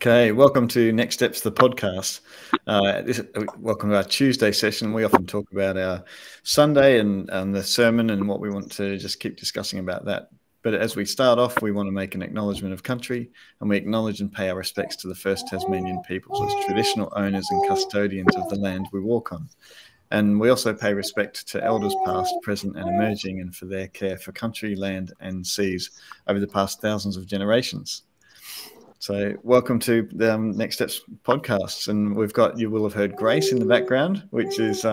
Okay, welcome to Next Steps, the podcast. Welcome to our Tuesday session. We often talk about our Sunday and the sermon and what we want to just keep discussing about that. But as we start off, we want to make an acknowledgement of country, and we acknowledge and pay our respects to the first Tasmanian peoples as traditional owners and custodians of the land we walk on. And we also pay respect to elders past, present and emerging, and for their care for country, land and seas over the past thousands of generations. So welcome to the Next Steps podcasts, and you will have heard Grace in the background, which is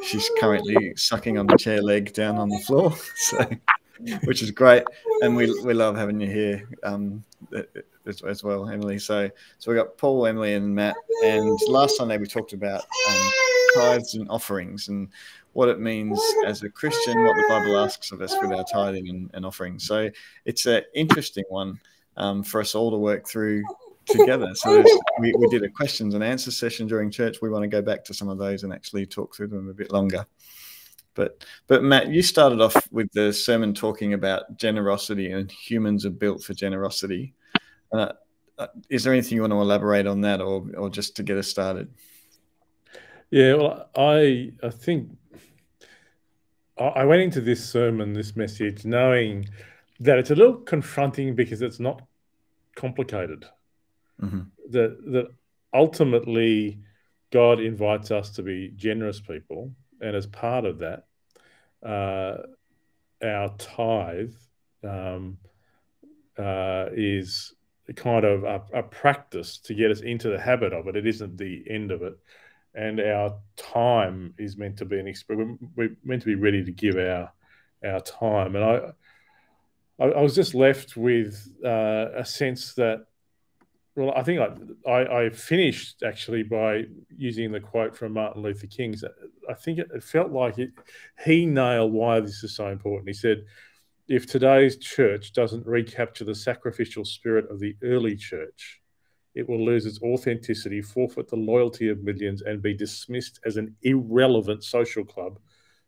she's currently sucking on the chair leg down on the floor, so which is great, and we love having you here as well, Emily. So we got Paul, Emily, and Matt, and last Sunday we talked about tithes and offerings and what it means as a Christian, what the Bible asks of us with our tithing and offerings. So it's an interesting one. For us all to work through together. So we did a questions and answers session during church. We want to go back to some of those and actually talk through them a bit longer. But Matt, you started off with the sermon talking about generosity, and humans are built for generosity. Is there anything you want to elaborate on that, or just to get us started? Yeah, well, I think I went into this sermon, this message, knowing that it's a little confronting because it's not complicated. Mm-hmm. That ultimately God invites us to be generous people, and as part of that, our tithe is kind of a practice to get us into the habit of it. It isn't the end of it. And our time is meant to be we're meant to be ready to give our time. And I was just left with a sense that, well, I think I finished actually by using the quote from Martin Luther King. I think it felt like he nailed why this is so important. He said, if today's church doesn't recapture the sacrificial spirit of the early church, it will lose its authenticity, forfeit the loyalty of millions, and be dismissed as an irrelevant social club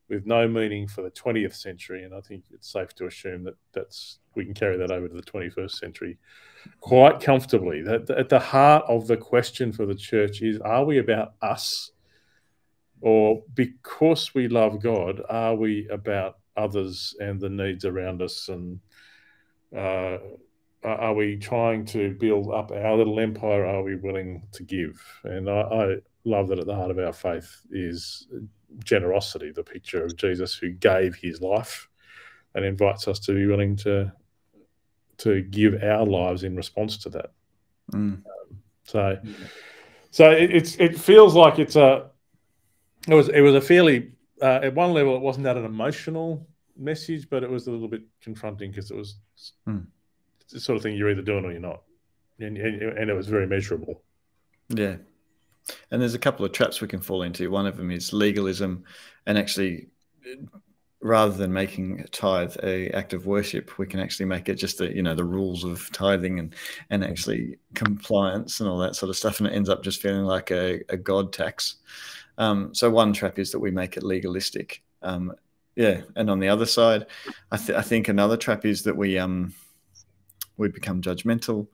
with no meaning for the 20th century. And I think it's safe to assume that we can carry that over to the 21st century quite comfortably. That at the heart of the question for the church is, are we about us? Or because we love God, are we about others and the needs around us? And are we trying to build up our little empire? Are we willing to give? And I love that at the heart of our faith is generosity, the picture of Jesus who gave his life and invites us to be willing to give our lives in response to that. So it feels like it was a fairly at one level it wasn't that an emotional message, but it was a little bit confronting because it was the sort of thing you're either doing or you're not, and it was very measurable. Yeah. And there's a couple of traps we can fall into. One of them is legalism, and actually, rather than making tithe an act of worship, we can actually make it just the rules of tithing and actually compliance and all that sort of stuff, and it ends up just feeling like a God tax. So one trap is that we make it legalistic. And on the other side, I think another trap is that we become judgmental.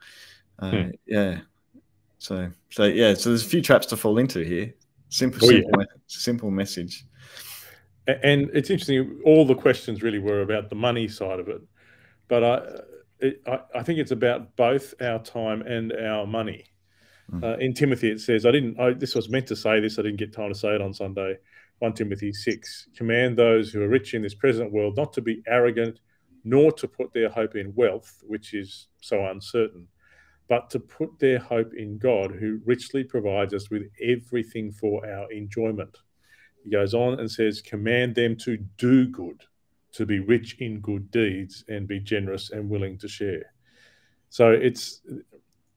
So there's a few traps to fall into here. Simple message. And it's interesting, all the questions really were about the money side of it. But I think it's about both our time and our money. In Timothy, it says, this was meant to say this, I didn't get time to say it on Sunday, 1 Timothy 6, command those who are rich in this present world not to be arrogant, nor to put their hope in wealth, which is so uncertain, but to put their hope in God, who richly provides us with everything for our enjoyment. He goes on and says, command them to do good, to be rich in good deeds, and be generous and willing to share. So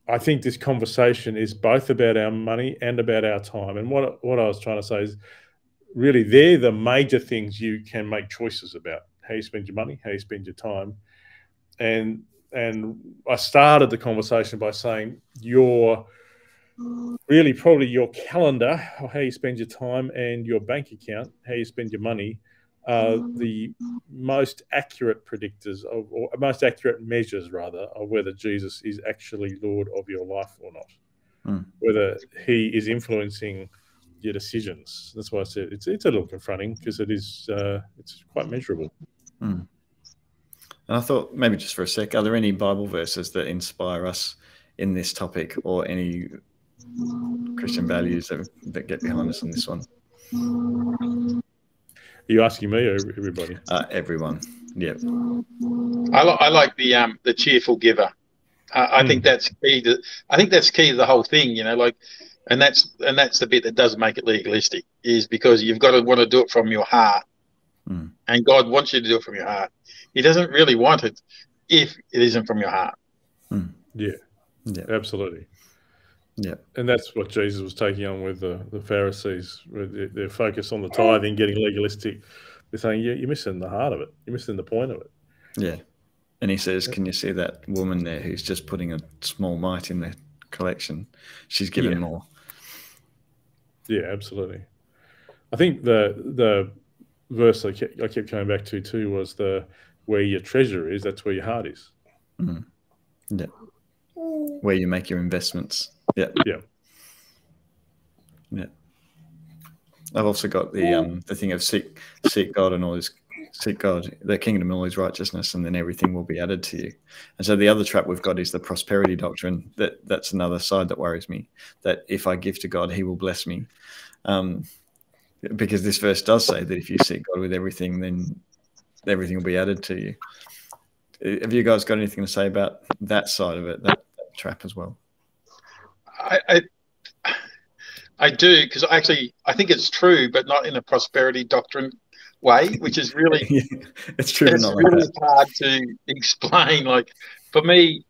I think this conversation is both about our money and about our time. And what I was trying to say is, really, they're the major things you can make choices about: how you spend your money, how you spend your time. And I started the conversation by saying probably your calendar, or how you spend your time, and your bank account, how you spend your money, the most accurate predictors or most accurate measures, rather, of whether Jesus is actually Lord of your life or not, whether he is influencing your decisions. That's why I said it's a little confronting, because it's quite measurable. And I thought maybe just for a sec, are there any Bible verses that inspire us in this topic, or any Christian values that get behind us on this one? Are you asking me or everybody? Everyone. Yeah. I like the cheerful giver. I think that's key to. I think that's key to the whole thing. You know, like, and that's the bit that does make it legalistic, is because you've got to want to do it from your heart, and God wants you to do it from your heart. He doesn't really want it if it isn't from your heart. Yeah, absolutely. Yeah, and that's what Jesus was taking on with the Pharisees, with their focus on the tithing, getting legalistic. They're saying, you're missing the heart of it. You're missing the point of it. Yeah. And he says, can you see that woman there who's just putting a small mite in the collection? She's given more. Yeah, absolutely. I think the verse I kept coming back to too was where your treasure is, that's where your heart is. Yeah. Where you make your investments. Yeah. Yeah. Yeah. I've also got the thing of seek God and always seek God, the kingdom and all his righteousness, and then everything will be added to you. And so the other trap we've got is the prosperity doctrine. That's another side that worries me, that if I give to God, he will bless me. Because this verse does say that if you seek God with everything, then everything will be added to you. Have you guys got anything to say about that side of it, that trap as well? I do, because I think it's true, but not in a prosperity doctrine way, which is really it's true. It's really hard to explain. Like, for me,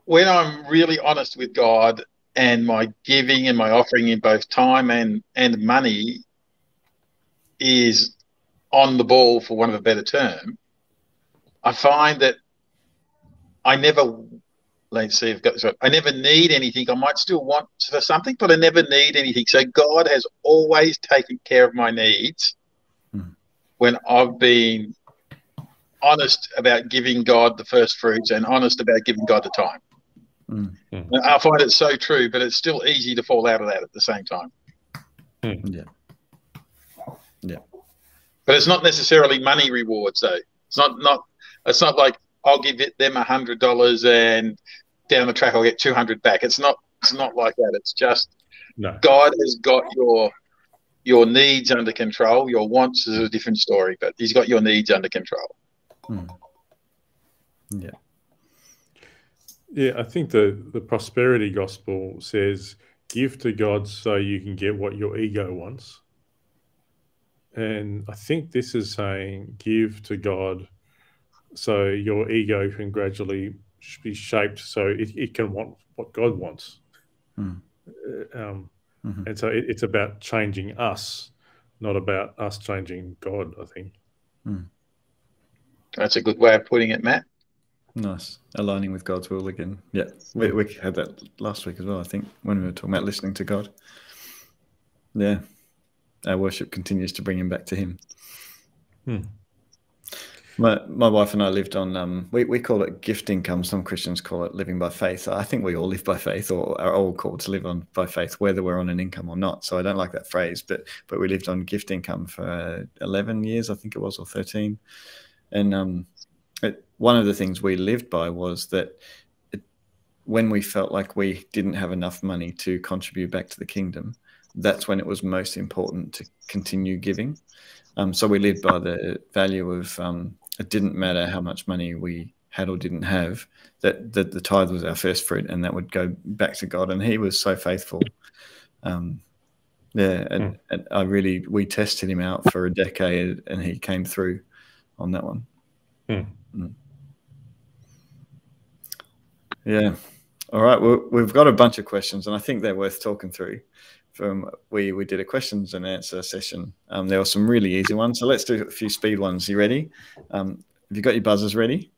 when I'm really honest with God, and my giving and my offering in both time and money is on the ball, for want of a better term, I find that I never need anything. I might still want for something, but I never need anything. So God has always taken care of my needs when I've been honest about giving God the first fruits and honest about giving God the time. I find it so true, but it's still easy to fall out of that at the same time. Yeah. But it's not necessarily money rewards, though. It's not like I'll give them $100 and down the track I'll get 200 back. It's not like that. It's just God has got your needs under control. Your wants is a different story, but he's got your needs under control. Yeah. Yeah, I think the prosperity gospel says, give to God so you can get what your ego wants. And I think this is saying, give to God so your ego can gradually be shaped so it can want what God wants. And so it's about changing us, not about us changing God, I think. That's a good way of putting it, Matt. Nice. Aligning with God's will again. Yeah. We had that last week as well, I think, when we were talking about listening to God. Yeah. Our worship continues to bring him back to him. My wife and I lived on, we call it gift income. Some Christians call it living by faith. I think we all live by faith, or are all called to live on by faith, whether we're on an income or not. So I don't like that phrase, but we lived on gift income for 11 years, I think it was, or 13. And one of the things we lived by was that when we felt like we didn't have enough money to contribute back to the kingdom, that's when it was most important to continue giving. So we lived by the value of it didn't matter how much money we had or didn't have, that the tithe was our first fruit, and that would go back to God. And he was so faithful. And we tested him out for a decade, and he came through on that one. Yeah. All right. We've got a bunch of questions, and I think they're worth talking through. We did a questions and answer session. There were some really easy ones, so let's do a few speed ones. You ready? Have you got your buzzers ready?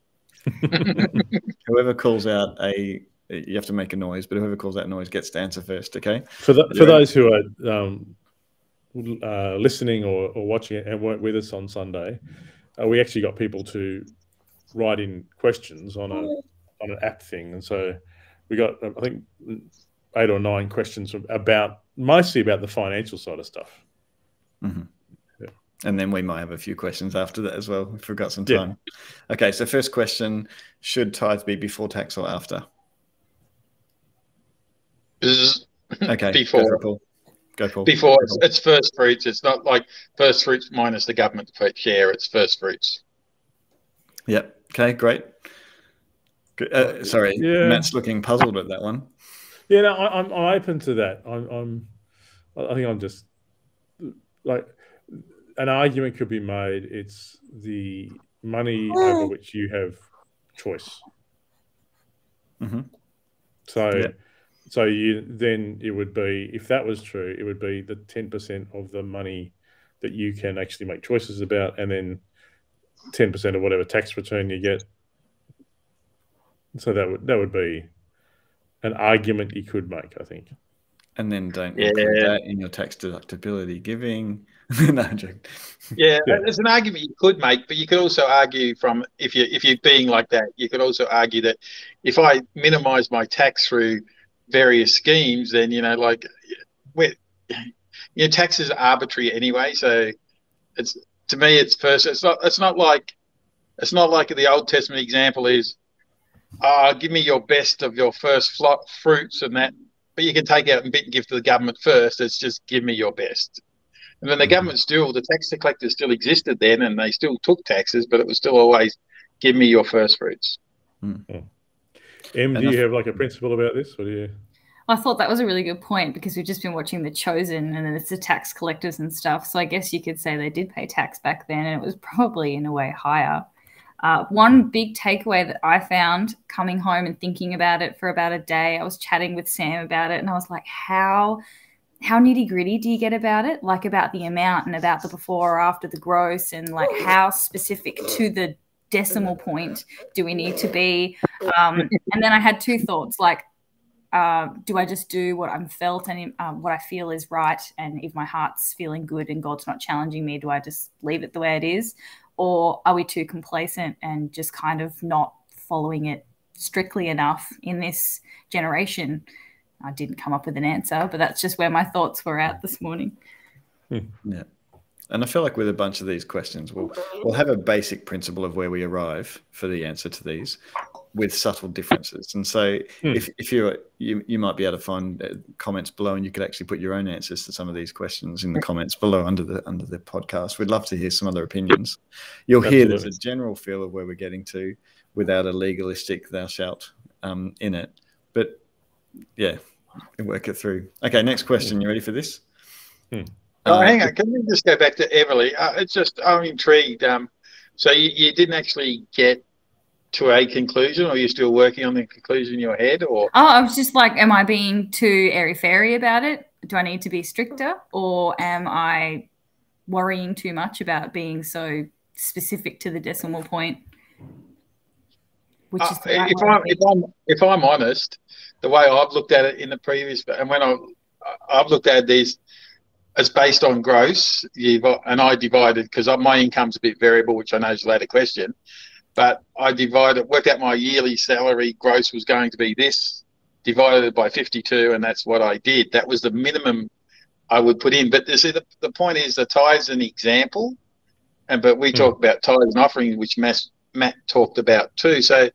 Whoever calls out you have to make a noise, but whoever calls out noise gets to answer first. Okay. For those who are listening or watching it and weren't with us on Sunday, we actually got people to write in questions on an app thing, and so we got, I think, 8 or 9 questions mostly about the financial side of stuff. Mm-hmm. Yeah. And then we might have a few questions after that as well if we've got some time. Yeah. Okay, so first question: should tithe be before tax or after? Okay, before. Go, Paul. Before, it's first fruits. It's not like first fruits minus the government share. It's first fruits. Yep. Okay, great. Sorry, yeah. Matt's looking puzzled at that one. Yeah, no, I'm open to that. I think I'm just like, an argument could be made. It's the money over which you have choice. Mm-hmm. So it would be, if that was true, it would be the 10% of the money that you can actually make choices about, and then 10% of whatever tax return you get. So that would be an argument you could make, I think. And then don't include that in your tax deductibility giving. No, I'm joking. Yeah, it's an argument you could make, but you could also argue from, if you're being like that, you could also argue that if I minimise my tax through various schemes, then taxes are arbitrary anyway. So to me it's first. It's not like the Old Testament example is, give me your best of your first fruits and that, but you can take out and give to the government first. It's just give me your best. And then the government the tax collectors still existed then, and they still took taxes, but it was still always give me your first fruits. Do you have like a principle about this? Or do you? I thought that was a really good point, because we've just been watching The Chosen, and then it's the tax collectors and stuff. So I guess you could say they did pay tax back then, and it was probably in a way higher. One big takeaway that I found coming home and thinking about it for about a day, I was chatting with Sam about it, and I was like, how nitty gritty do you get about it? Like about the amount and about the before or after the gross, and like how specific to the decimal point do we need to be? And then I had 2 thoughts, like, do I just do what I'm felt and what I feel is right? And if my heart's feeling good and God's not challenging me, do I just leave it the way it is? Or are we too complacent and just kind of not following it strictly enough in this generation? I didn't come up with an answer, but that's just where my thoughts were at this morning. Yeah. And I feel like with a bunch of these questions, we'll have a basic principle of where we arrive for the answer to these, with subtle differences. And so if you might be able to find comments below, and you could actually put your own answers to some of these questions in the comments below under the podcast. We'd love to hear some other opinions. You'll hear there's a general feel of where we're getting to without a legalistic thou shalt in it. But yeah, we'll work it through. Okay, next question. You ready for this? Hang on. Can we just go back to Everly? I'm intrigued. So you didn't actually get to a conclusion, or are you still working on the conclusion in your head? Or I was just like, am I being too airy-fairy about it? Do I need to be stricter, or am I worrying too much about being so specific to the decimal point? Which is if I'm honest, the way I've looked at it in the previous, and when I've looked at these as based on gross, and I divided, because my income's a bit variable, which I know is a later question. But I worked out my yearly salary gross was going to be this, divided it by 52, and that's what I did. That was the minimum I would put in. But you see, the point is, the tithe's an example, but we talk about tithes and offerings, which Matt talked about too. So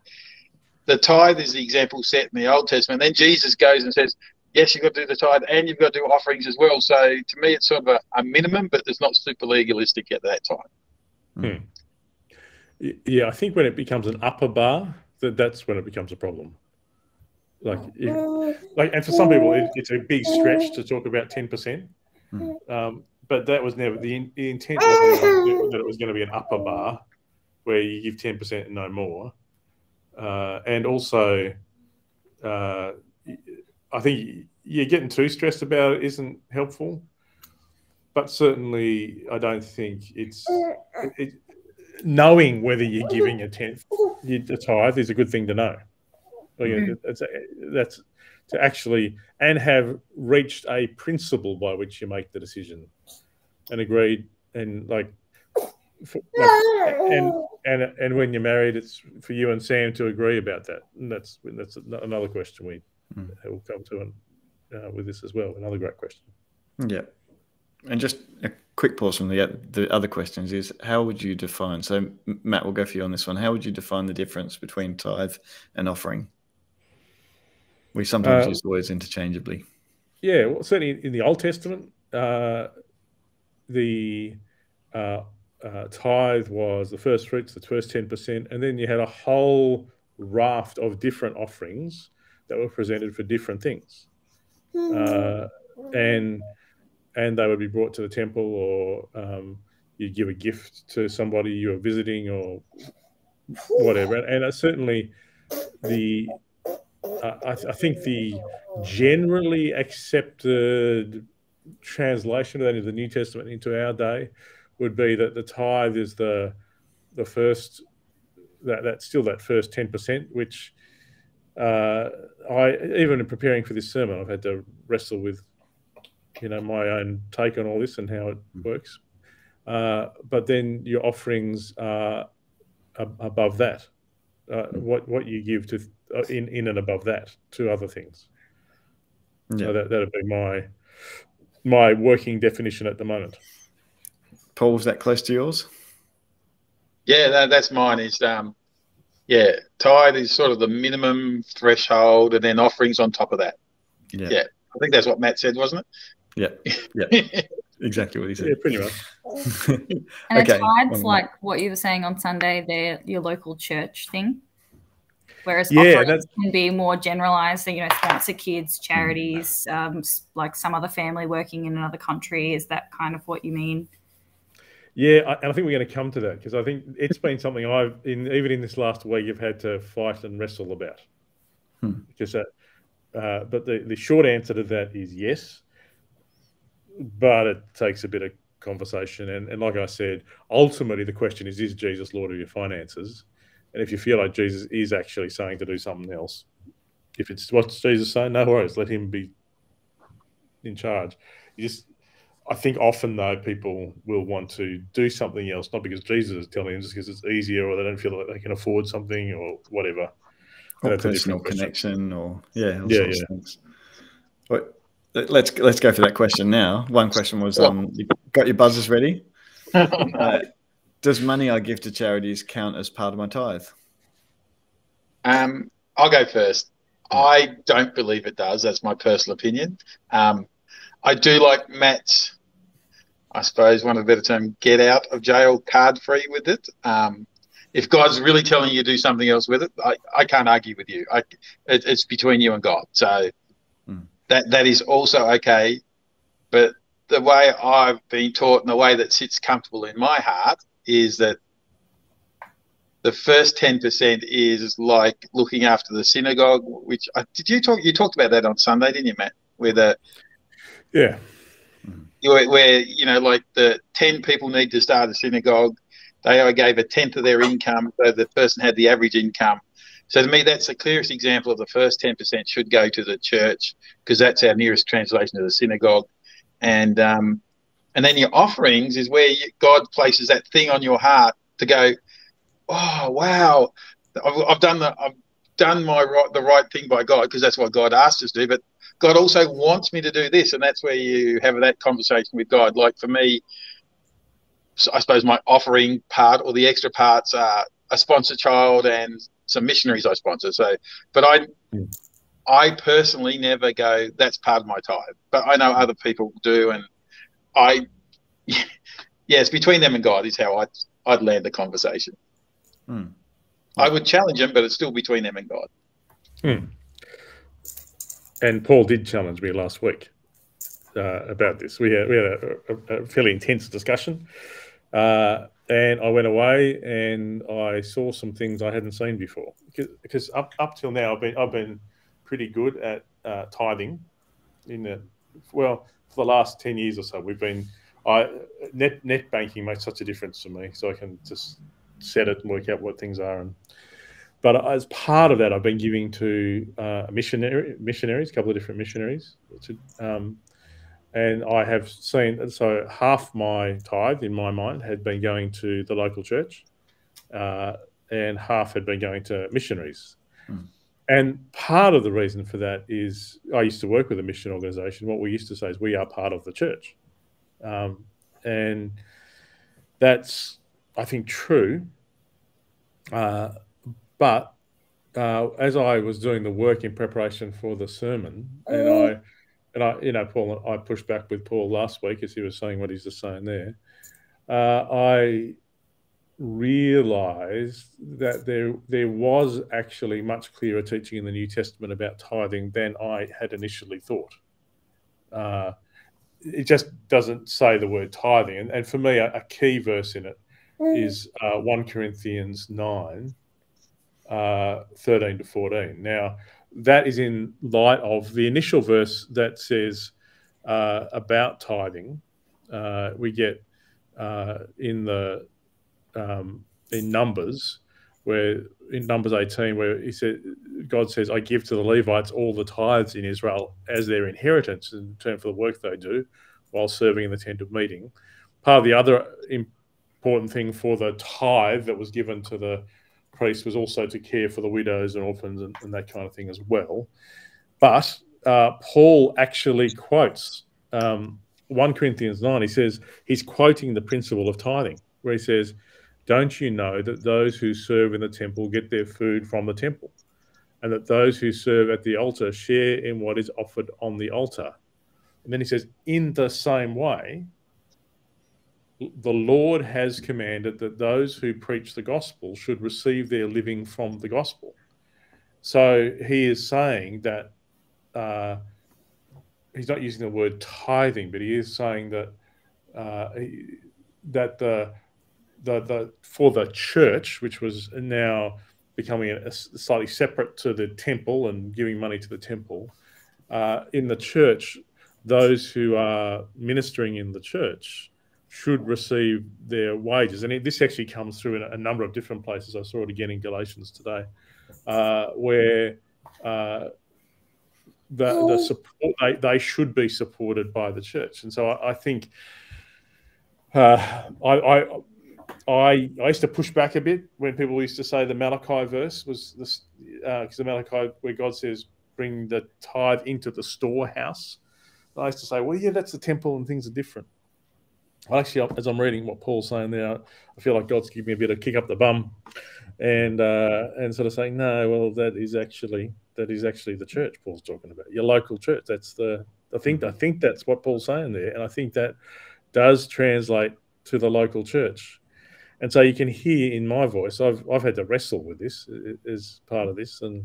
the tithe is the example set in the Old Testament. Then Jesus goes and says, yes, you've got to do the tithe and you've got to do offerings as well. So to me, it's sort of a minimum, but it's not super legalistic at that time. Yeah, I think when it becomes an upper bar, that's when it becomes a problem. And for some people, it's a big stretch to talk about 10%. But that was never the intent. Was that it was going to be an upper bar where you give 10% and no more. And also, I think getting too stressed about it isn't helpful. But certainly, I don't think it's knowing whether you're giving a tenth, a tithe, is a good thing to know. That's to actually, and have reached a principle by which you make the decision. and agreed, and and when you're married, it's for you and Sam to agree about that. And that's another question we will come to with this as well. Another great question. Yeah. And just a quick pause from the other questions is, how would you define, so Matt, we'll go for you on this one. How would you define the difference between tithe and offering? We sometimes use the words interchangeably. Yeah, well, certainly in the Old Testament, the tithe was the first fruits, the first 10%, and then you had a whole raft of different offerings that were presented for different things. And they would be brought to the temple, or you give a gift to somebody you were visiting, or whatever. And certainly I think the generally accepted translation of that into the New Testament into our day would be that the tithe is the first, that's still that first 10%, which even in preparing for this sermon, I've had to wrestle with my own take on all this and how it works. But then your offerings are above that. What you give to in and above that to other things. Yeah. So that'd be my working definition at the moment. Paul, is that close to yours? Yeah, that's mine. Is tithe is sort of the minimum threshold, and then offerings on top of that. Yeah. I think that's what Matt said, wasn't it? Yeah. Exactly what he said. Yeah, pretty much. And okay. Tides, like what you were saying on Sunday, they're your local church thing. Whereas offerings can be more generalized, so, sponsor kids, charities, like some other family working in another country. Is that kind of what you mean? Yeah, and I think we're going to come to that, because I think it's been something even in this last week, you've had to fight and wrestle about. Because but the short answer to that is yes, but it takes a bit of conversation. And like I said, ultimately the question is Jesus Lord of your finances? And if you feel like Jesus is actually saying to do something else, if it's what's Jesus saying, no worries, let him be in charge. I think often, though, people will want to do something else, not because Jesus is telling them, just because it's easier, or they don't feel like they can afford something, or whatever. Or personal connection, or all sorts of things. But let's go for that question now. One question was, you got your buzzers ready? Does money I give to charities count as part of my tithe? I'll go first. I don't believe it does. That's my personal opinion. I do like Matt's, I suppose, one of the better term, get out of jail card free with it. If God's really telling you to do something else with it, I can't argue with you. It's between you and God. So that is also okay. But the way I've been taught and the way that sits comfortable in my heart is that the first 10% is like looking after the synagogue, which you talked about that on Sunday, didn't you, Matt? Where like the 10 people need to start a synagogue. They gave a tenth of their income, so the person had the average income. So to me, that's the clearest example of the first 10% should go to the church, because that's our nearest translation of the synagogue. And then your offerings is where God places that thing on your heart to go, oh wow, I've done the right thing by God, because that's what God asked us to do. But God also wants me to do this, and that's where you have that conversation with God. Like for me, I suppose my offering part, or the extra parts, are a sponsored child and some missionaries I sponsor. So, but I personally never go, that's part of my tithe. But I know other people do, and it's between them and God is how I'd land the conversation. I would challenge them, but it's still between them and God. And Paul did challenge me last week about this. We had a fairly intense discussion, and I went away and I saw some things I hadn't seen before. Because up till now, I've been pretty good at tithing. For the last 10 years or so, net banking makes such a difference to me, so I can just set it and work out what things are. But as part of that, I've been giving to missionaries, a couple of different missionaries, And I have seen, so half my tithe in my mind had been going to the local church, and half had been going to missionaries. And part of the reason for that is I used to work with a mission organisation. What we used to say is we are part of the church. And that's, I think, true. But as I was doing the work in preparation for the sermon, and I, Paul, I pushed back with Paul last week as he was saying what he's just saying there. I realised that there was actually much clearer teaching in the New Testament about tithing than I had initially thought. It just doesn't say the word tithing, and for me, a key verse in it is 1 Corinthians 9, 13 to 14. Now, that is in light of the initial verse that says about tithing. We get in Numbers, where in Numbers 18, where God says, "I give to the Levites all the tithes in Israel as their inheritance in return for the work they do while serving in the tent of meeting." Part of the other important thing for the tithe that was given to the priest was also to care for the widows and orphans and that kind of thing as well. But Paul actually quotes 1 Corinthians 9. He says, he's quoting the principle of tithing, where he says, "Don't you know that those who serve in the temple get their food from the temple, and that those who serve at the altar share in what is offered on the altar?" And then he says, "In the same way, the Lord has commanded that those who preach the gospel should receive their living from the gospel." So he is saying that he's not using the word tithing, but he is saying that for the church, which was now becoming a slightly separate to the temple and giving money to the temple, in the church, those who are ministering in the church should receive their wages. And this actually comes through in a number of different places. I saw it again in Galatians today, where the support, they should be supported by the church. And so I think I used to push back a bit when people used to say the Malachi verse was this, because the Malachi where God says, "Bring the tithe into the storehouse." I used to say, well, yeah, that's the temple and things are different. Actually, as I'm reading what Paul's saying there, I feel like God's giving me a bit of kick up the bum, and sort of saying, no, well, that is actually the church Paul's talking about, your local church. I think that's what Paul's saying there, and I think that does translate to the local church. And so you can hear in my voice, I've had to wrestle with this as part of this, and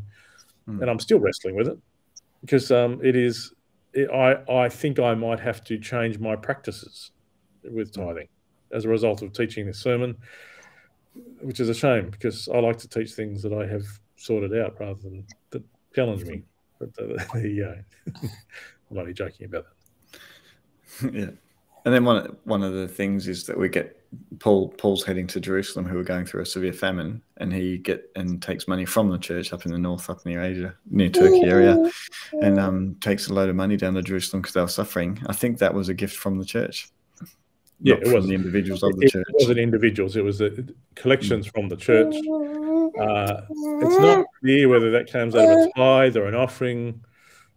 I'm still wrestling with it, because I think I might have to change my practices with tithing as a result of teaching this sermon, which is a shame, because I like to teach things that I have sorted out rather than that challenge me. But there you go. I'm only joking about that. Yeah. And then one of the things is that we get Paul's heading to Jerusalem, who are going through a severe famine, and he takes money from the church up in the north, up near Asia, near Turkey area, and takes a load of money down to Jerusalem because they were suffering. I think that was a gift from the church. Yeah, it was the individuals of the church. It wasn't individuals; it was the collections from the church. It's not clear whether that comes out of a tithe or an offering.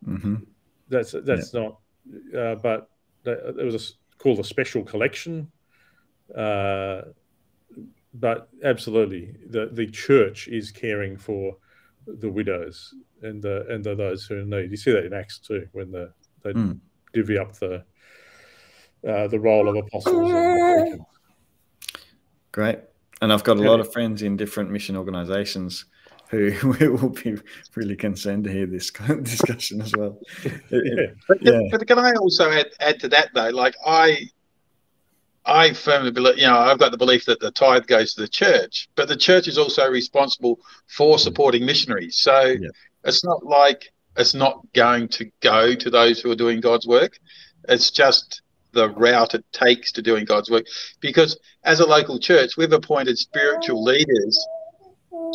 Mm-hmm. That's not. But it was called a special collection. But absolutely, the church is caring for the widows and those who are in need. You see that in Acts too, when they divvy up the role of apostles and deacons. Great. And I've got a lot of friends in different mission organizations who will be really concerned to hear this kind of discussion as well. But can I also add to that, though? Like I firmly believe, I've got the belief that the tithe goes to the church, but the church is also responsible for supporting missionaries. So it's not like it's not going to go to those who are doing God's work. It's just the route it takes to doing God's work. Because as a local church, we've appointed spiritual leaders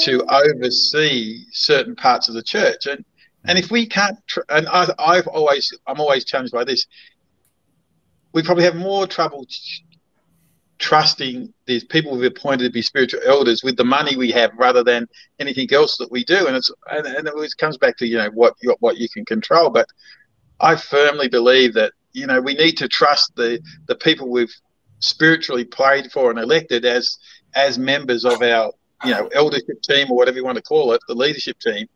to oversee certain parts of the church. And if we can't, I'm always challenged by this. we probably have more trouble trusting these people we've appointed to be spiritual elders with the money we have rather than anything else that we do. And it always comes back to, what you can control. But I firmly believe that, we need to trust the people we've spiritually prayed for and elected as members of our, eldership team, or whatever you want to call it, the leadership team,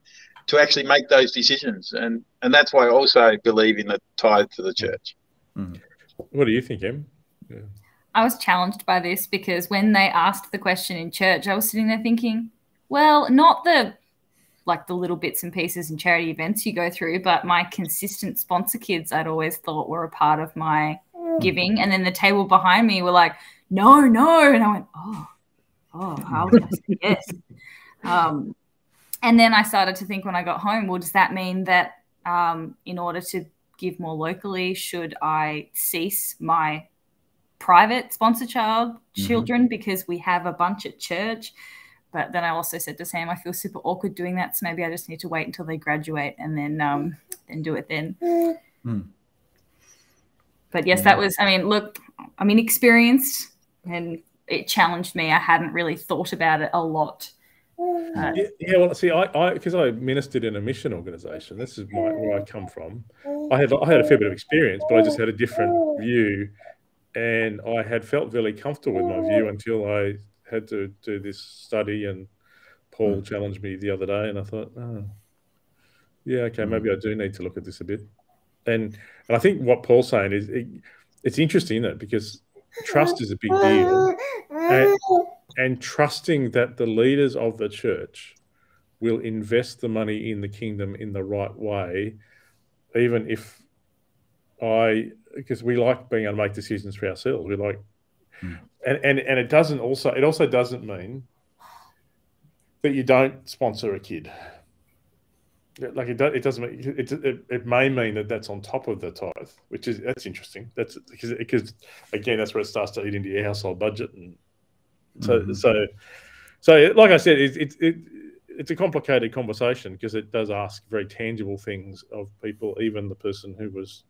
to actually make those decisions. And that's why I also believe in the tithe to the church. Mm. What do you think, Em? Yeah. I was challenged by this because when they asked the question in church, I was sitting there thinking, well, not the little bits and pieces and charity events you go through, but my consistent sponsor kids I'd always thought were a part of my giving. And then the table behind me were like, no. And I went, oh, how was I say yes? And then I started to think when I got home, well, does that mean that in order to give more locally, should I cease my private sponsor children because we have a bunch at church? But then I also said to Sam, I feel super awkward doing that, so maybe I just need to wait until they graduate and then do it then. But yes, that was, look, I'm inexperienced and it challenged me. I hadn't really thought about it a lot. Well, see, I because I ministered in a mission organisation. This is where I come from. I had a fair bit of experience, but I just had a different view, and I had felt really comfortable with my view until I had to do this study, and Paul challenged me the other day, and I thought, okay, maybe I do need to look at this a bit. And I think what Paul's saying is it's interesting, isn't it? Because trust is a big deal. And trusting that the leaders of the church will invest the money in the kingdom in the right way, even if because we like being able to make decisions for ourselves. We like, and it also doesn't mean that you don't sponsor a kid. Like it doesn't mean it may mean that that's on top of the tithe, that's interesting. That's because again, that's where it starts to eat into your household budget. And so like I said, it's a complicated conversation because it does ask very tangible things of people, even the person who was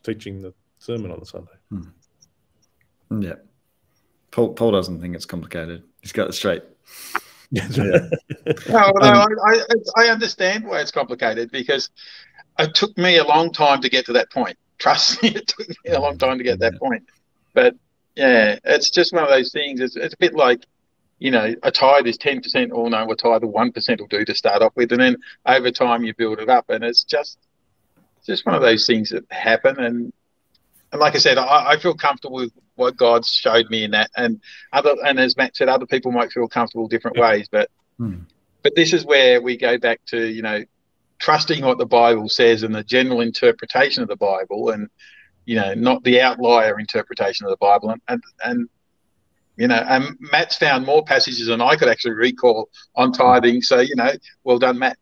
teaching the sermon on the Sunday. Yeah, Paul doesn't think it's complicated. He's got it straight. I understand why it's complicated, because it took me a long time to get to that point. Trust me, it took me a long time to get to that point. But yeah, it's just one of those things. It's a bit like, a tithe is 10%. Or no, a tithe of 1% will do to start off with, and then over time you build it up. And it's just one of those things that happen. And like I said, I feel comfortable with what God's showed me in that. And as Matt said, other people might feel comfortable different ways. But this is where we go back to, trusting what the Bible says and the general interpretation of the Bible, and not the outlier interpretation of the Bible. And Matt's found more passages than I could actually recall on tithing. So, well done, Matt.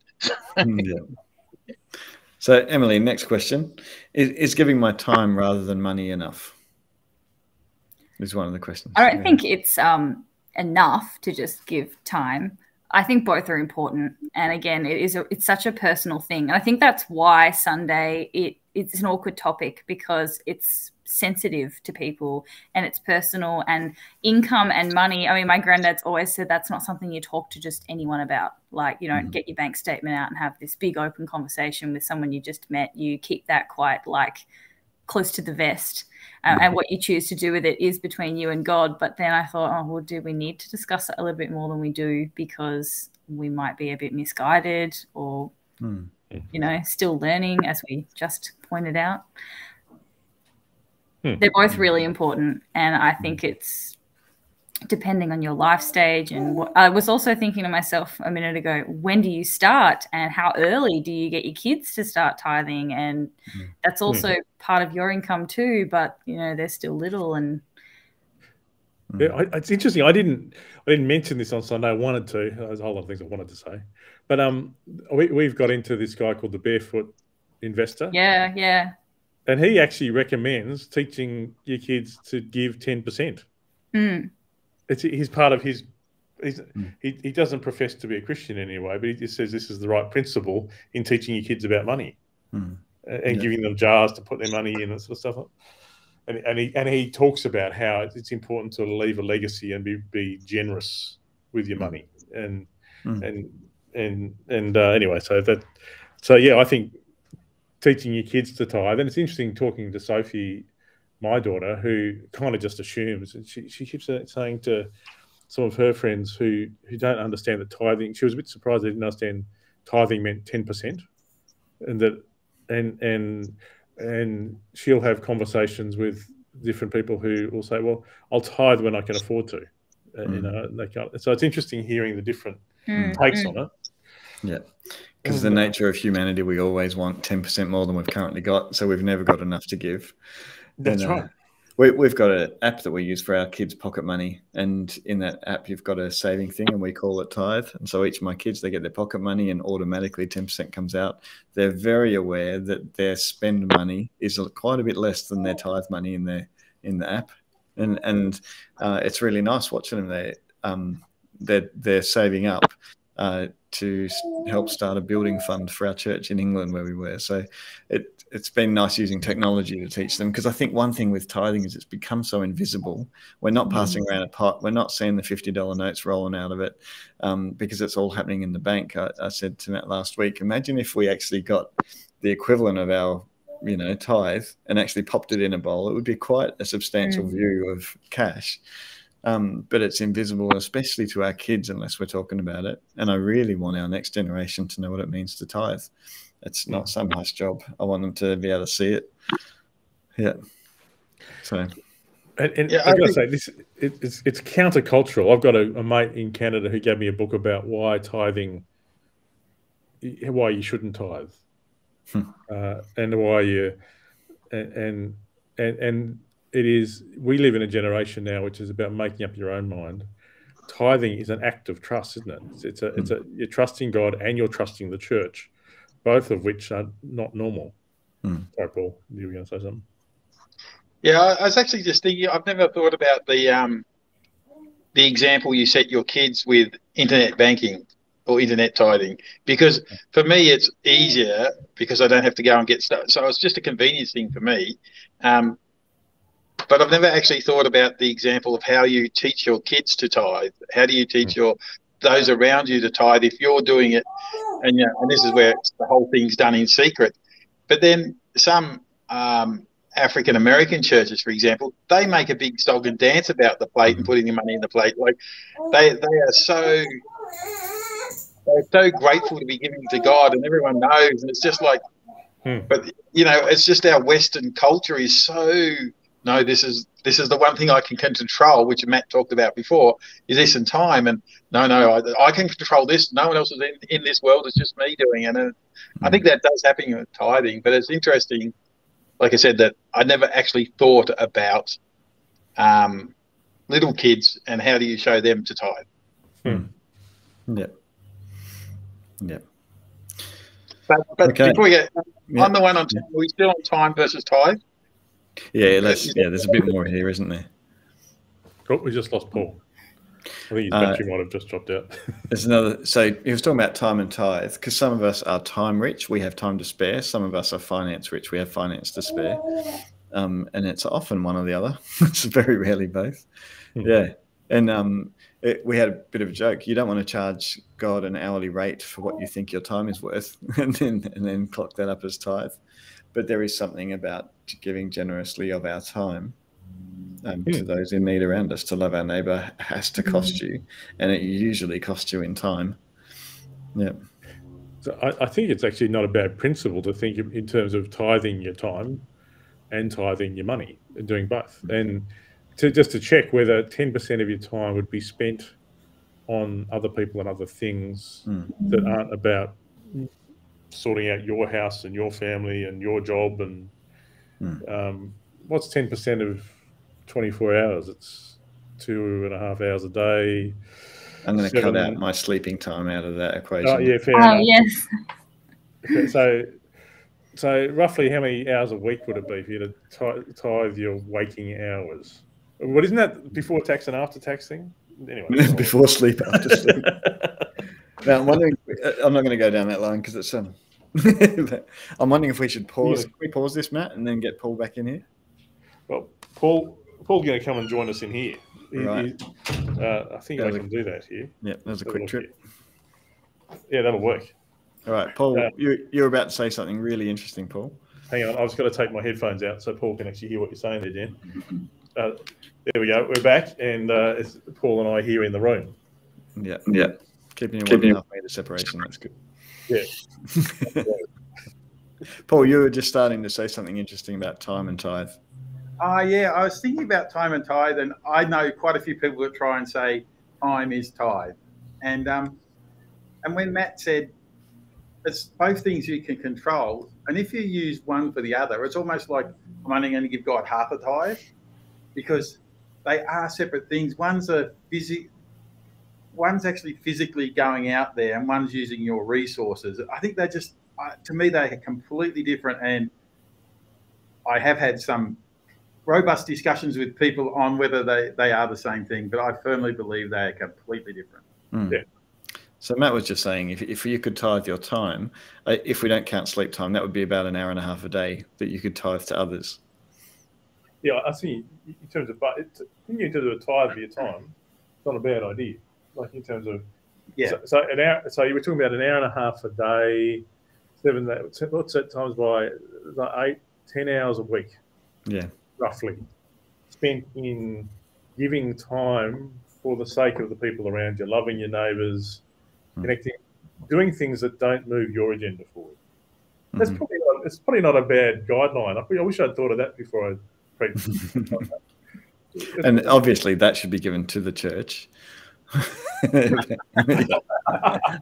So, Emily, next question. Is giving my time rather than money enough? Is one of the questions. I don't think it's enough to just give time. I think both are important. And again, it's such a personal thing. And I think that's why Sunday, it's an awkward topic, because it's sensitive to people and it's personal, and income and money. I mean, my granddad's always said that's not something you talk to just anyone about. Like, you don't get your bank statement out and have this big open conversation with someone you just met. You keep that quite close to the vest. And what you choose to do with it is between you and God. But then I thought, do we need to discuss it a little bit more than we do, because we might be a bit misguided or, still learning, as we just pointed out. They're both really important. And I think it's depending on your life stage. And I was also thinking to myself a minute ago, when do you start, and how early do you get your kids to start tithing? And that's also part of your income too, but they're still little. And it's interesting. I didn't mention this on Sunday. I wanted to. There's a whole lot of things I wanted to say, but we've got into this guy called the Barefoot Investor. Yeah. And he actually recommends teaching your kids to give 10%. He's part of his. He doesn't profess to be a Christian anyway, but he just says this is the right principle in teaching your kids about money and giving them jars to put their money in and sort of stuff. and he talks about how it's important to leave a legacy and be generous with your money. And anyway, so yeah, I think teaching your kids to tithe, and it's interesting talking to Sophie, my daughter, who kind of just assumes, and she keeps saying to some of her friends who don't understand that tithing, she was a bit surprised they didn't understand tithing meant 10%, and she'll have conversations with different people who will say, well, I'll tithe when I can afford to. You know, so it's interesting hearing the different takes on it. Yeah, because the nature of humanity, we always want 10% more than we've currently got, so we've never got enough to give. That's right. We've got an app that we use for our kids' pocket money, and in that app you've got a saving thing, and we call it Tithe. And so each of my kids, they get their pocket money, and automatically 10% comes out. They're very aware that their spend money is quite a bit less than their tithe money in the app, and it's really nice watching them. They're saving up to help start a building fund for our church in England where we were. So it's been nice using technology to teach them, because I think one thing with tithing is it's become so invisible. We're not passing around a pot. We're not seeing the $50 notes rolling out of it because it's all happening in the bank. I said to Matt last week, imagine if we actually got the equivalent of our tithe and actually popped it in a bowl. It would be quite a substantial view of cash. But it's invisible, especially to our kids, unless we're talking about it. And I really want our next generation to know what it means to tithe. It's not some hush job. I want them to be able to see it. Yeah. So. And I've got to say, it's countercultural. I've got a mate in Canada who gave me a book about why you shouldn't tithe, and why and it is. We live in a generation now which is about making up your own mind. Tithing is an act of trust, isn't it? You're trusting God and you're trusting the church, both of which are not normal. Sorry, Paul, you were going to say something? Yeah, I was actually just thinking, I've never thought about the example you set your kids with internet banking or internet tithing, because for me it's easier because I don't have to go and get stuff. So it's just a convenience thing for me. But I've never actually thought about the example of how you teach your kids to tithe. How do you teach those around you to tithe if you're doing it? And this is where the whole thing's done in secret. But then some African American churches, for example, they make a big song and dance about the plate and putting the money in the plate. Like they're so grateful to be giving to God, and everyone knows. And it's just like, but it's just our Western culture is so. No, this is the one thing I can control, which Matt talked about before, is this and time. And no, I can control this. No one else is in this world. It's just me doing it. And I think that does happen with tithing. But it's interesting, like I said, that I never actually thought about little kids and how do you show them to tithe. Yeah. But before we get on the one on time, are we still on time versus tithe? Yeah, there's a bit more here, isn't there? Oh, we just lost Paul. I think his battery might have just dropped out. There's another. So he was talking about time and tithe, because some of us are time rich, we have time to spare. Some of us are finance rich, we have finance to spare. And it's often one or the other. It's very rarely both. Yeah. And we had a bit of a joke. You don't want to charge God an hourly rate for what you think your time is worth, and then clock that up as tithe. But there is something about giving generously of our time to those in need around us. To love our neighbour has to cost you, and it usually costs you in time. Yeah. So I think it's actually not a bad principle to think in terms of tithing your time and tithing your money, and doing both. And just to check whether 10% of your time would be spent on other people and other things that aren't about sorting out your house and your family and your job. And what's 10% of 24 hours? It's 2.5 hours a day. I'm going to cut out my sleeping time out of that equation. Oh, yeah, fair enough. Yes. Okay, so roughly how many hours a week would it be for you to tithe your waking hours? What, isn't that before tax and after tax thing? Anyway, before sleep, after sleep. Now, I'm wondering. I'm not going to go down that line because it's I'm wondering if we should pause. Can we pause this, Matt, and then get Paul back in here? Well, Paul's going to come and join us in here. Right. I think I can do that here. Yeah, there's a quick trip. Yeah, that'll work. All right, Paul, you're about to say something really interesting, Paul. Hang on, I've just got to take my headphones out so Paul can actually hear what you're saying there, Dan. There we go. We're back, and it's Paul and I here in the room. Yeah. Keeping you 1.5 meter separation. That's good. Yeah. Paul, you were just starting to say something interesting about time and tithe. Yeah, I was thinking about time and tithe, and I know quite a few people that try and say time is tithe, and when Matt said it's both things you can control, and if you use one for the other, it's almost like I'm only going to give God half a tithe, because they are separate things. One's actually physically going out there, and one's using your resources. I think they're just, to me, they're completely different, and I have had some robust discussions with people on whether they are the same thing, but I firmly believe they are completely different. Yeah. So Matt was just saying, if you could tithe your time, if we don't count sleep time, that would be about 1.5 hours a day that you could tithe to others. Yeah, I think in terms of a tithe of your time, it's not a bad idea. Like in terms of so an hour. So you were talking about 1.5 hours a day, 7 days. What's that times by? Like 8-10 hours a week. Yeah, roughly spent in giving time for the sake of the people around you, loving your neighbours, connecting, doing things that don't move your agenda forward. That's probably not a bad guideline. I wish I'd thought of that before I preached. And obviously that should be given to the church. I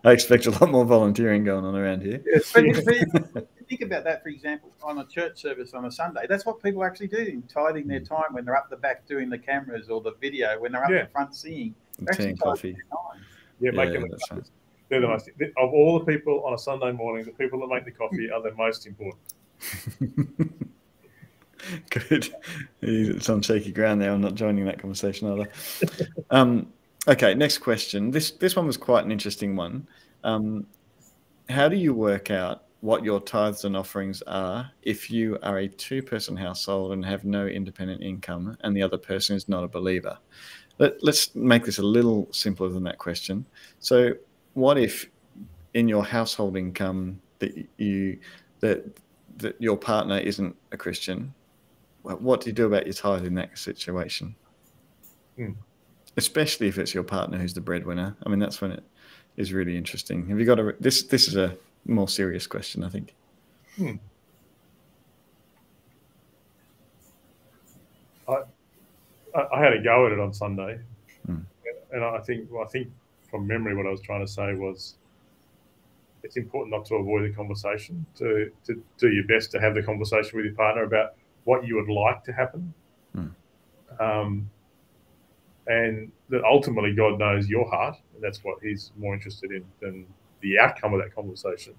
expect a lot more volunteering going on around here. Think about that, for example, on a church service on a Sunday. That's what people actually do, tithing their time when they're up the back doing the cameras or the video, when they're up the front singing. Tea and coffee. Making they're the most, of all the people on a Sunday morning, the people that make the coffee are the most important. Good. It's on shaky ground there. I'm not joining that conversation either. Okay, next question. This one was quite an interesting one. How do you work out what your tithes and offerings are if you are a 2-person household and have no independent income and the other person is not a believer? Let's make this a little simpler than that question. So what if in your household income that your partner isn't a Christian? What do you do about your tithe in that situation? Especially if it's your partner who's the breadwinner. I mean, that's when it is really interesting. Have you got this is a more serious question, I think. I had a go at it on Sunday, and I think from memory what I was trying to say was it's important not to avoid the conversation, to do your best to have the conversation with your partner about what you would like to happen, and that ultimately God knows your heart, and that's what He's more interested in than the outcome of that conversation.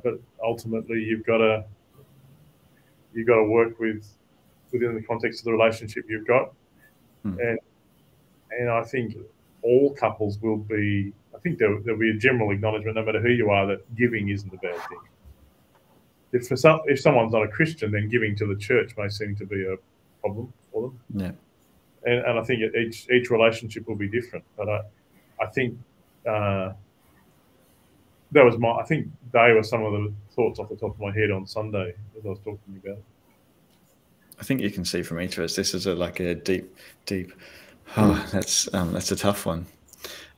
But ultimately, you've got to work within the context of the relationship you've got, and I think all couples will be. I think there'll be a general acknowledgement, no matter who you are, that giving isn't a bad thing. If someone's not a Christian, then giving to the church may seem to be a problem for them. Yeah. And I think each relationship will be different. But I think I think they were some of the thoughts off the top of my head on Sunday as I was talking about it. I think you can see from each of us, this is a deep. Oh, that's a tough one.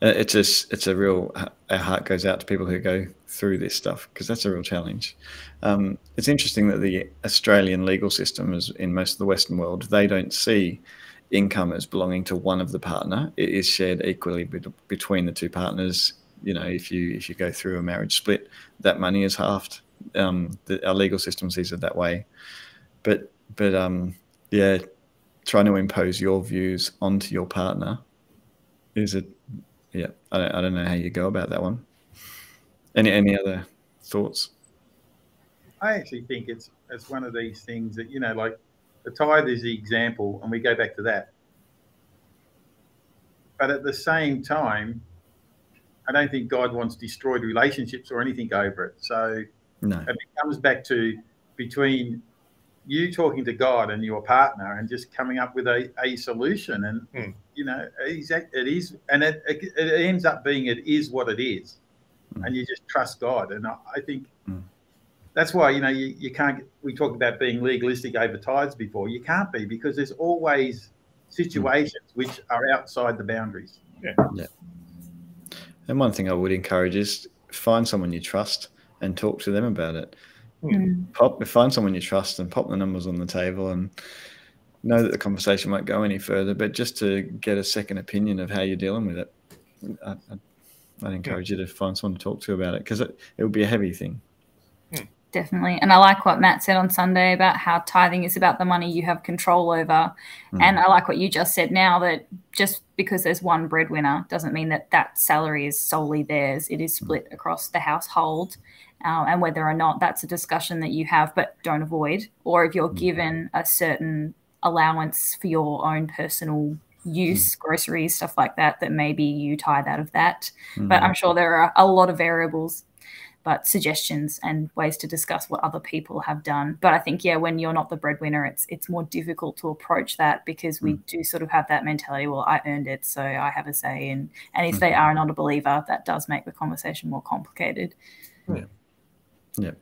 It's a real. Our heart goes out to people who go through this stuff because that's a real challenge. It's interesting that the Australian legal system is in most of the Western world. They don't see income as belonging to one of the partner. It is shared equally between the two partners. You know, if you go through a marriage split, that money is halved. Our legal system sees it that way. But yeah, trying to impose your views onto your partner is it. Yeah, I don't know how you go about that one. Any other thoughts? I actually think it's one of these things that, like the tithe is the example, and we go back to that. But at the same time, I don't think God wants destroyed relationships or anything over it. So No. It comes back to between you talking to God and your partner and just coming up with a solution. And, you know, it is, and it ends up being, it is what it is. And you just trust God. And I think that's why, you know, you can't, we talked about being legalistic over tithes before. You can't be, because there's always situations which are outside the boundaries. Yeah. And one thing I would encourage is find someone you trust and talk to them about it. Find someone you trust and pop the numbers on the table, and know that the conversation won't go any further, but just to get a second opinion of how you're dealing with it. I'd encourage you to find someone to talk to about it, because it will be a heavy thing. Definitely. And I like what Matt said on Sunday about how tithing is about the money you have control over. And I like what you just said now, that just because there's one breadwinner doesn't mean that that salary is solely theirs. It is split across the household. And whether or not that's a discussion that you have but don't avoid, or if you're given a certain allowance for your own personal use, groceries, stuff like that, that maybe you tithe out of that. But I'm sure there are a lot of variables, but suggestions and ways to discuss what other people have done. But I think, yeah, when you're not the breadwinner, it's more difficult to approach that, because we do sort of have that mentality, well, I earned it, so I have a say. And if they are not a believer, that does make the conversation more complicated. Yeah.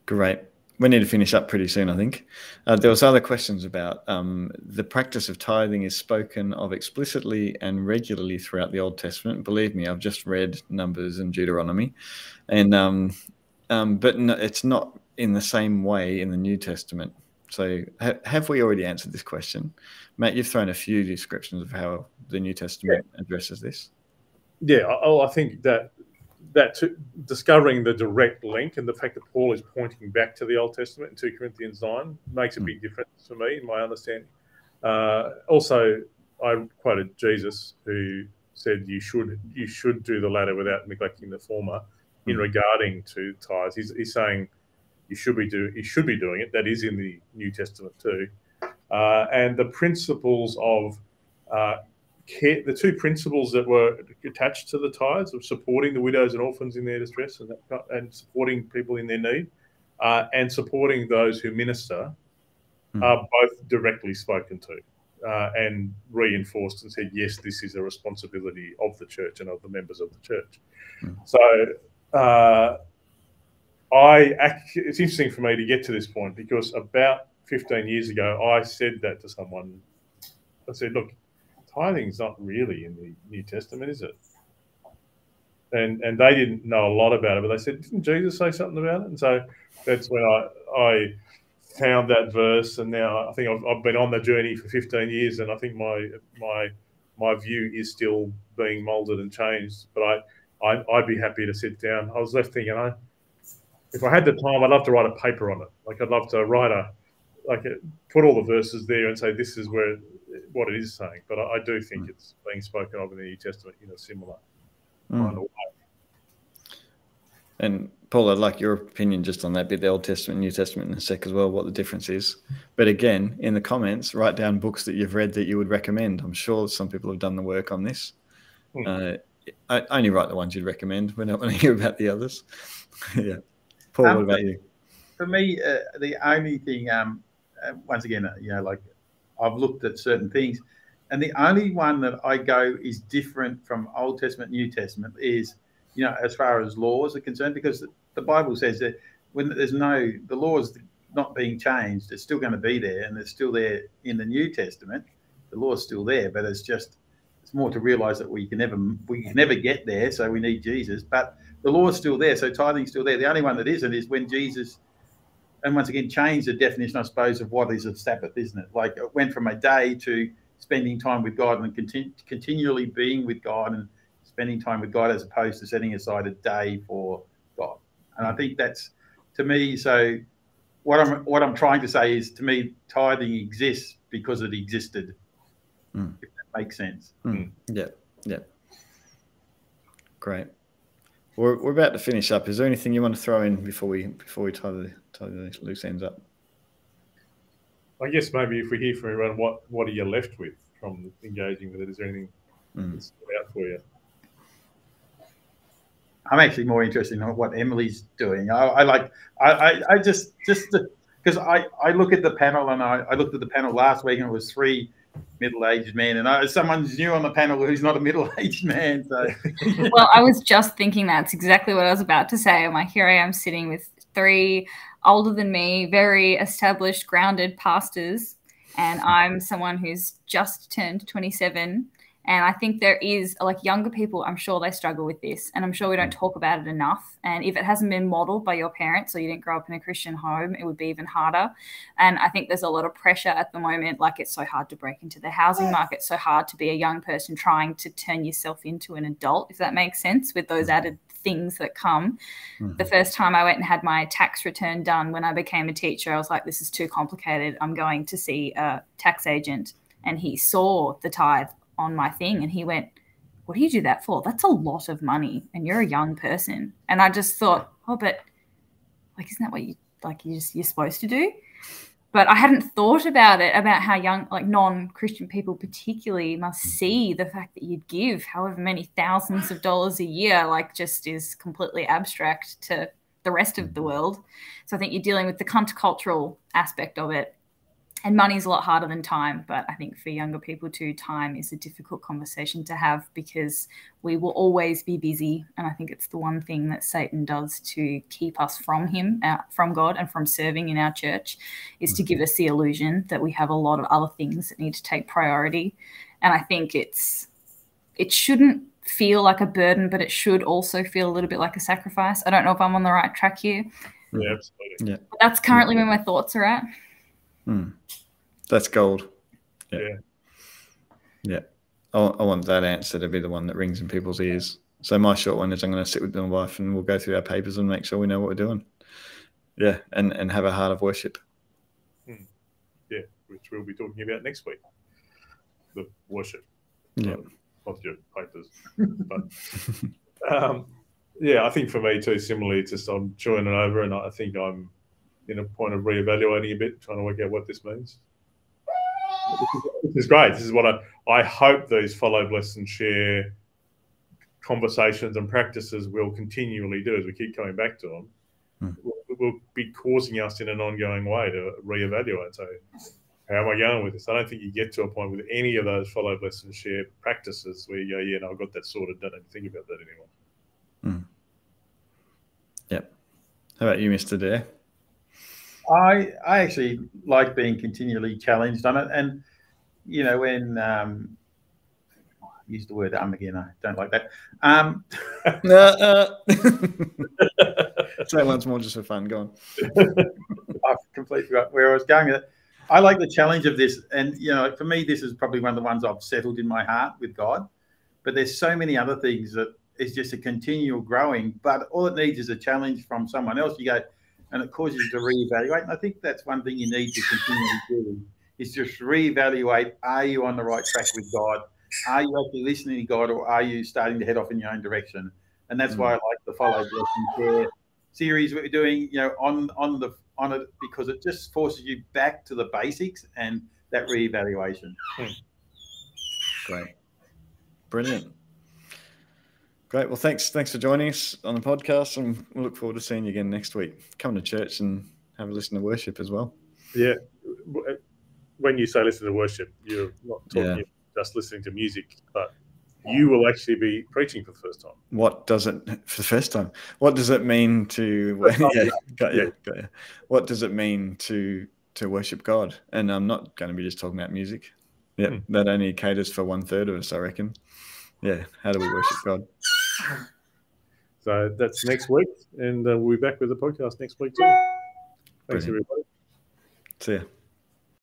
Great. We need to finish up pretty soon, I think. There was other questions about the practice of tithing is spoken of explicitly and regularly throughout the Old Testament. Believe me, I've just read Numbers and Deuteronomy, and but no, it's not in the same way in the New Testament. So have we already answered this question? Matt, you've thrown a few descriptions of how the New Testament addresses this. Yeah, I think that discovering the direct link and the fact that Paul is pointing back to the Old Testament in 2 Corinthians 9 makes a big difference for me in my understanding. Also, I quoted Jesus, who said you should do the latter without neglecting the former in regarding to tithes. He's saying you should be doing it. That is in the New Testament too. And the principles of the two principles that were attached to the tithes of supporting the widows and orphans in their distress and supporting people in their need and supporting those who minister are both directly spoken to and reinforced and said, yes, this is a responsibility of the church and of the members of the church. So it's interesting for me to get to this point, because about 15 years ago, I said that to someone. I said, look, tithing's not really in the New Testament, is it? And they didn't know a lot about it, but they said, didn't Jesus say something about it? And so that's when I found that verse, and now I think I've been on the journey for 15 years, and I think my view is still being moulded and changed. But I'd be happy to sit down. I was left thinking, if I had the time, I'd love to write a paper on it. Like, I'd love to put all the verses there and say this is what it is saying. But I do think it's being spoken of in the New Testament in a similar kind of way. And Paul, I'd like your opinion just on that bit, the Old Testament, New Testament in a sec as well, what the difference is. But again, in the comments, write down books that you've read that you would recommend. I'm sure some people have done the work on this. I only write the ones you'd recommend. We don't want to hear about the others. Yeah. Paul, what about you? For me, the only thing, once again, like, I've looked at certain things, and the only one that I go is different from Old Testament, New Testament is, as far as laws are concerned, because the Bible says that when the laws not being changed, it's still going to be there, and it's still there in the New Testament. The law's still there, but it's more to realize that we can never get there, so we need Jesus. But the law is still there, so tithing's still there. The only one that isn't is when Jesus, and once again, changed the definition, I suppose, of what is a Sabbath, isn't it? Like, it went from a day to spending time with God and continually being with God and spending time with God, as opposed to setting aside a day for God. And I think that's, to me, so what I'm trying to say is, to me, tithing exists because it existed. If that makes sense. Yeah. Great. We're about to finish up. Is there anything you want to throw in before we tie the loose ends up? I guess maybe if we hear from everyone, what are you left with from engaging with it? Is there anything that's out for you? I'm actually more interested in what Emily's doing. I just because I look at the panel, and I looked at the panel last week, and it was 3 middle-aged men, and someone's new on the panel who's not a middle-aged man. So, well, I was just thinking that's exactly what I was about to say. I'm like, here I am sitting with 3 older than me, very established, grounded pastors, and I'm someone who's just turned 27. And I think there is, like, younger people, I'm sure they struggle with this, and I'm sure we don't talk about it enough. And if it hasn't been modeled by your parents, or you didn't grow up in a Christian home, it would be even harder. And I think there's a lot of pressure at the moment. Like, it's so hard to break into the housing market, so hard to be a young person trying to turn yourself into an adult, if that makes sense, with those added things that come. The first time I went and had my tax return done when I became a teacher, I was like, this is too complicated. I'm going to see a tax agent. And he saw the tithe on my thing, and he went, what do you do that for? That's a lot of money, and you're a young person. And I just thought, oh, but like, isn't that what you're supposed to do? But I hadn't thought about it, about how young, like, non-Christian people particularly must see the fact that you'd give however many thousands of dollars a year, like, just is completely abstract to the rest of the world. So I think you're dealing with the countercultural aspect of it. And money's a lot harder than time, but I think for younger people too, time is a difficult conversation to have, because we will always be busy. And I think it's the one thing that Satan does to keep us from him, from God, and from serving in our church, is to give us the illusion that we have a lot of other things that need to take priority. And I think it shouldn't feel like a burden, but it should also feel a little bit like a sacrifice. I don't know if I'm on the right track here. Yeah, absolutely. Yeah. But that's currently where my thoughts are at. That's gold. Yeah. I want that answer to be the one that rings in people's ears. So my short one is, I'm going to sit with my wife and we'll go through our papers and make sure we know what we're doing. Yeah, and have a heart of worship. Yeah, which we'll be talking about next week. The worship. Yeah. Not your papers. But yeah, I think for me too, similarly, just I'm chewing it over, and I think I'm in a point of reevaluating a bit, trying to work out what this means. This is great. This is what I hope these follow, bless, and share conversations and practices will continually do as we keep coming back to them. Will be causing us in an ongoing way to reevaluate. So how am I going with this? I don't think you get to a point with any of those follow, bless, and share practices where you go, yeah, no, I've got that sorted, don't even think about that anymore. Yep. How about you, Mr. Dare? I actually like being continually challenged on it. And, you know, when I use the word again, I don't like that. Say it once more just for fun. Go on. I've completely forgot where I was going with it. I like the challenge of this. And, you know, for me, this is probably one of the ones I've settled in my heart with God. But there's so many other things that is just a continual growing. But all it needs is a challenge from someone else. You go, and it causes you to reevaluate. And I think that's one thing you need to continually do, is just reevaluate, are you on the right track with God? Are you actually listening to God, or are you starting to head off in your own direction? And that's why I like the Follow, Bless, and Share series we're doing, you know, on it, because it just forces you back to the basics and that reevaluation. Great. Brilliant. Great. Well, thanks for joining us on the podcast, and we'll look forward to seeing you again next week. Come to church and have a listen to worship as well. Yeah. When you say listen to worship, you're not talking just listening to music, but you will actually be preaching for the first time. What does it mean to got you. What does it mean to worship God? And I'm not going to be just talking about music. Yeah, that only caters for 1/3 of us, I reckon. Yeah, how do we worship God? So that's next week, and we'll be back with the podcast next week too. Thanks, everybody. See ya.